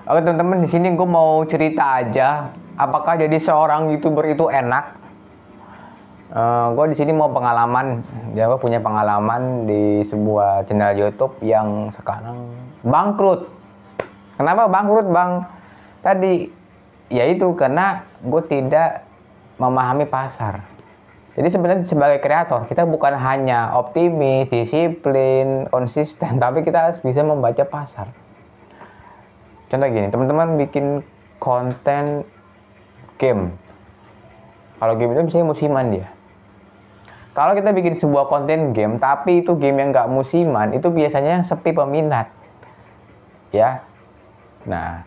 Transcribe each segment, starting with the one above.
Oke teman-teman, di sini gue mau cerita aja, apakah jadi seorang YouTuber itu enak? Gue di sini mau pengalaman, ya gue punya pengalaman di sebuah channel YouTube yang sekarang bangkrut. Kenapa bangkrut bang? Tadi, yaitu karena gue tidak memahami pasar. Jadi sebenarnya sebagai kreator, kita bukan hanya optimis, disiplin, konsisten, tapi kita harus bisa membaca pasar. Contoh gini, teman-teman bikin konten game. Kalau game itu biasanya musiman dia. Kalau kita bikin sebuah konten game, tapi itu game yang nggak musiman, itu biasanya sepi peminat. Ya. Nah,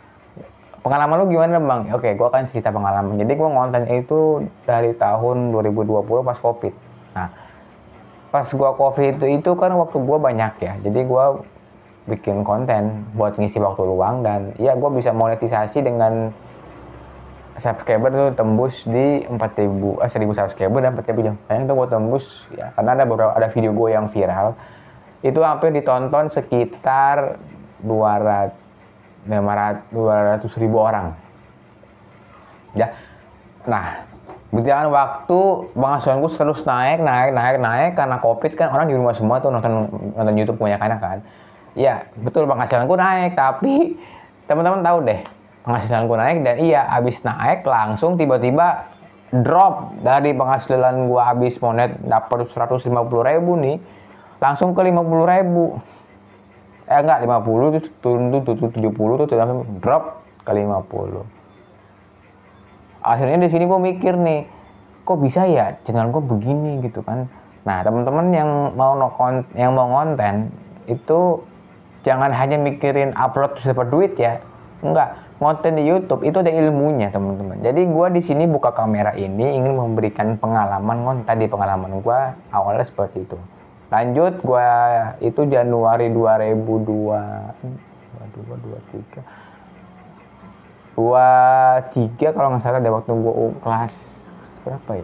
pengalaman lu gimana bang? Oke, gue akan cerita pengalaman. Jadi gue ngonten itu dari tahun 2020 pas COVID. Nah, pas gue COVID itu kan waktu gue banyak ya. Jadi gue bikin konten buat ngisi waktu luang dan ya gue bisa monetisasi dengan subscriber tuh tembus di 1000 subscriber dan 4000 jam. Sayang tuh gue tembus ya karena ada video gue yang viral itu hampir ditonton sekitar 200 ribu orang ya. Nah, berjalan waktu penghasilan gue terus naik karena COVID kan orang di rumah semua tuh nonton YouTube banyak kan. Iya, betul penghasilanku naik, tapi teman-teman tahu deh, penghasilanku naik dan iya, habis naik langsung tiba-tiba drop dari penghasilan gua habis monet dapat 150.000 nih, langsung ke 50.000. Enggak, 50 terus turun tuh 70 tuh langsung drop ke 50. Akhirnya di sini gua mikir nih, kok bisa ya channel gua begini gitu kan. Nah, teman-teman yang mau ngonten itu jangan hanya mikirin upload terus dapat duit ya. Enggak, konten di YouTube itu ada ilmunya teman-teman. Jadi gue di sini buka kamera ini ingin memberikan pengalaman tadi pengalaman gue awalnya seperti itu. Lanjut, gue itu Januari 2023 kalau nggak salah ada waktu gue kelas berapa ya?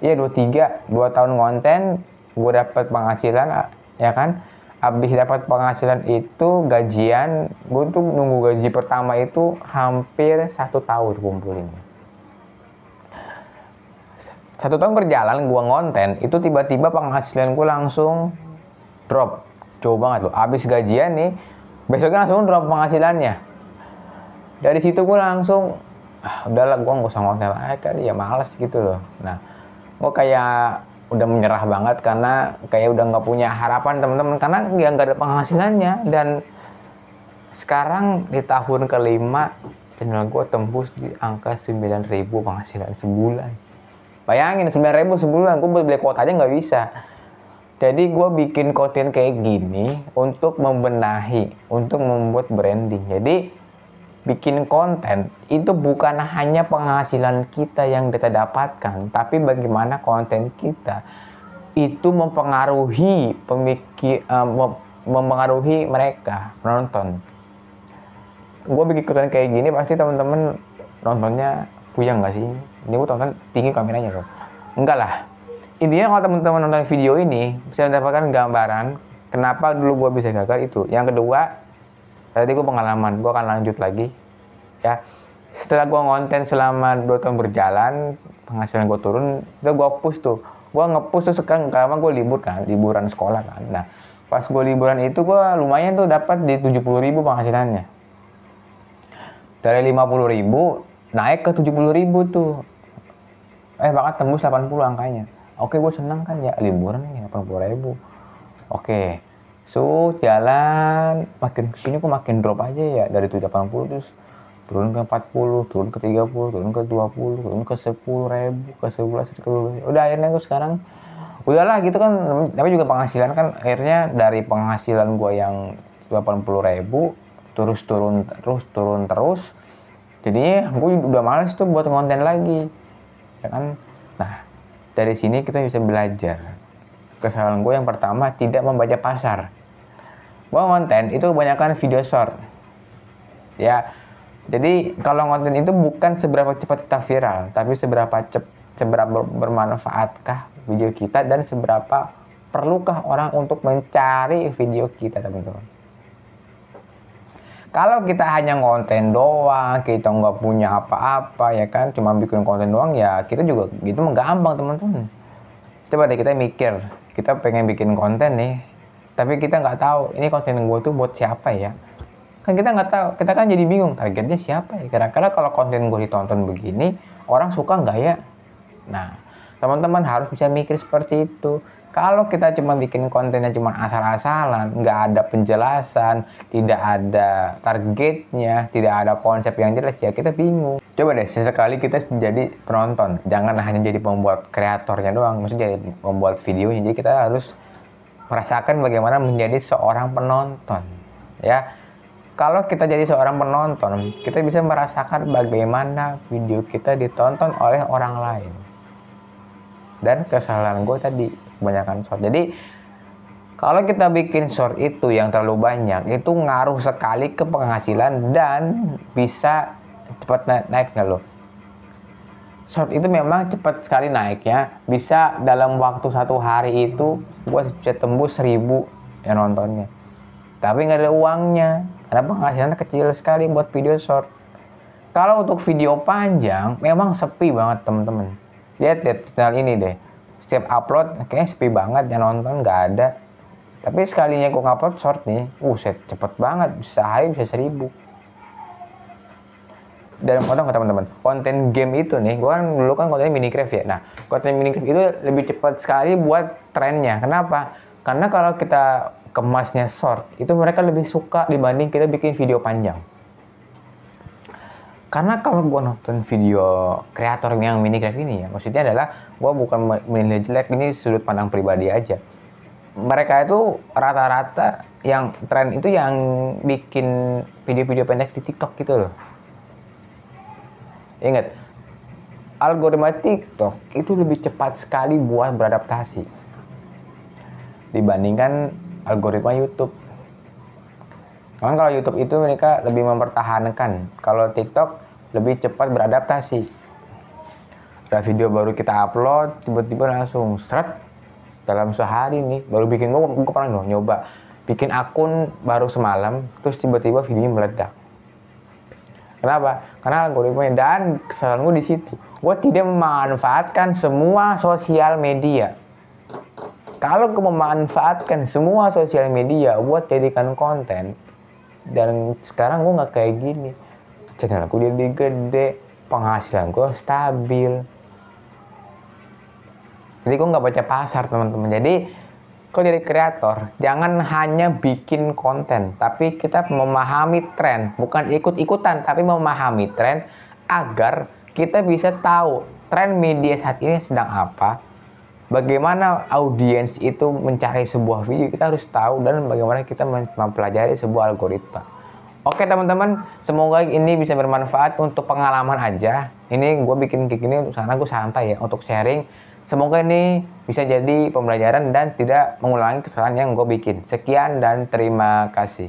Iya 2 tahun konten gue dapat penghasilan ya kan. Habis dapat penghasilan itu gajian, gue tuh nunggu gaji pertama itu hampir 1 tahun kumpulinnya. 1 tahun berjalan gue ngonten, itu tiba-tiba penghasilan gue langsung drop. Jauh banget loh, habis gajian nih, besoknya langsung drop penghasilannya. Dari situ gue langsung, udahlah gue gak usah ngonten lagi kali, ya males gitu loh. Nah, gue kayak udah menyerah banget karena kayak udah nggak punya harapan teman-teman karena ya nggak ada penghasilannya. Dan sekarang di tahun kelima channel gue tembus di angka 9.000 penghasilan sebulan. Bayangin 9.000 sebulan, gue buat beli kuota aja nggak bisa. Jadi gue bikin konten kayak gini untuk membenahi, untuk membuat branding. Jadi bikin konten itu bukan hanya penghasilan kita yang kita dapatkan, tapi bagaimana konten kita itu mempengaruhi mempengaruhi mereka penonton. Gue bikin konten kayak gini pasti teman-teman nontonnya puyeng nggak sih? Ini gue tonton tinggi kameranya loh. Enggak lah. Intinya kalau teman-teman nonton video ini bisa mendapatkan gambaran kenapa dulu gue bisa gagal itu. Yang kedua, tadi gue pengalaman, gue akan lanjut lagi ya. Setelah gue ngonten selama 2 tahun berjalan, penghasilan gue turun, itu gue push tuh. Gue nge-push tuh sekarang, karena gue liburan sekolah kan. Nah, pas gue liburan itu gue lumayan tuh dapat di 70.000 penghasilannya. Dari 50.000 naik ke 70.000 tuh. Bahkan tembus 80 angkanya. Oke, gue senang kan ya, liburan nih 80.000. Oke. Jalan makin kesini kok makin drop aja ya, dari 80 terus turun ke 40, turun ke 30, turun ke 20, turun ke 10.000, ke 11, ke 12. Udah akhirnya gue sekarang udahlah gitu kan, tapi juga penghasilan kan akhirnya dari penghasilan gue yang 80.000 terus jadinya gue udah males tuh buat konten lagi ya kan. Nah, dari sini kita bisa belajar. Kesalahan gue yang pertama, tidak membaca pasar. Gue konten itu kebanyakan video short ya. Jadi kalau konten itu bukan seberapa cepat kita viral, tapi seberapa bermanfaatkah video kita dan seberapa perlukah orang untuk mencari video kita, teman-teman. Kalau kita hanya konten doang, kita nggak punya apa-apa ya kan, cuma bikin konten doang ya kita juga gitu menggampang teman-teman. Coba deh kita mikir, kita pengen bikin konten nih, tapi kita nggak tahu ini konten gue tuh buat siapa ya. Kan kita nggak tahu, kita kan jadi bingung targetnya siapa ya. Kira-kira kalau konten gue ditonton begini, orang suka nggak ya? Nah, teman-teman harus bisa mikir seperti itu. Kalau kita cuma bikin kontennya cuma asal-asalan, nggak ada penjelasan, tidak ada targetnya, tidak ada konsep yang jelas, ya kita bingung. Coba deh, sesekali kita jadi penonton. Jangan hanya jadi pembuat kreatornya doang, maksudnya jadi pembuat videonya. Jadi kita harus merasakan bagaimana menjadi seorang penonton. Ya, kalau kita jadi seorang penonton, kita bisa merasakan bagaimana video kita ditonton oleh orang lain. Dan kesalahan gue tadi, kebanyakan short. Jadi kalau kita bikin short itu yang terlalu banyak, itu ngaruh sekali ke penghasilan dan bisa cepat naiknya loh. Short itu memang cepat sekali naiknya, bisa dalam waktu 1 hari itu gue bisa tembus 1000 yang nontonnya. Tapi nggak ada uangnya, karena penghasilannya kecil sekali buat video short. Kalau untuk video panjang, memang sepi banget teman-teman. Lihat deh channel ini deh, setiap upload kayaknya sepi banget, yang nonton nggak ada. Tapi sekalinya gue upload short nih, cepet banget, sehari bisa 1000. Dan potong ke teman-teman, konten game itu nih, gue kan dulu kan kontennya Minecraft ya. Nah, konten Minecraft itu lebih cepat sekali buat trennya. Kenapa? Karena kalau kita kemasnya short, itu mereka lebih suka dibanding kita bikin video panjang. Karena kalau gue nonton video kreator yang Minecraft ini ya, maksudnya adalah gue bukan menilai jelek, ini sudut pandang pribadi aja. Mereka itu rata-rata yang tren itu yang bikin video-video pendek di TikTok gitu loh. Ingat, algoritma TikTok itu lebih cepat sekali buat beradaptasi dibandingkan algoritma YouTube. Memang kalau YouTube itu mereka lebih mempertahankan, kalau TikTok lebih cepat beradaptasi. Ada video baru kita upload, tiba-tiba langsung seret dalam sehari nih, baru bikin gue pernah loh nyoba bikin akun baru semalam, terus tiba-tiba videonya meledak. Kenapa? Karena algoritmanya, dan kesalahan gue di situ. Gue tidak memanfaatkan semua sosial media. Kalau gue memanfaatkan semua sosial media buat jadikan konten, dan sekarang gue nggak kayak gini. Channel gue jadi gede, penghasilan gue stabil. Jadi gue nggak baca pasar teman-teman. Jadi kalau jadi kreator, jangan hanya bikin konten, tapi kita memahami tren, bukan ikut-ikutan, tapi memahami tren agar kita bisa tahu tren media saat ini sedang apa, bagaimana audiens itu mencari sebuah video, kita harus tahu, dan bagaimana kita mempelajari sebuah algoritma. Oke teman-teman, semoga ini bisa bermanfaat untuk pengalaman aja. Ini gue bikin kayak gini, karena gue santai ya, untuk sharing. Semoga ini bisa jadi pembelajaran dan tidak mengulangi kesalahan yang gue bikin. Sekian dan terima kasih.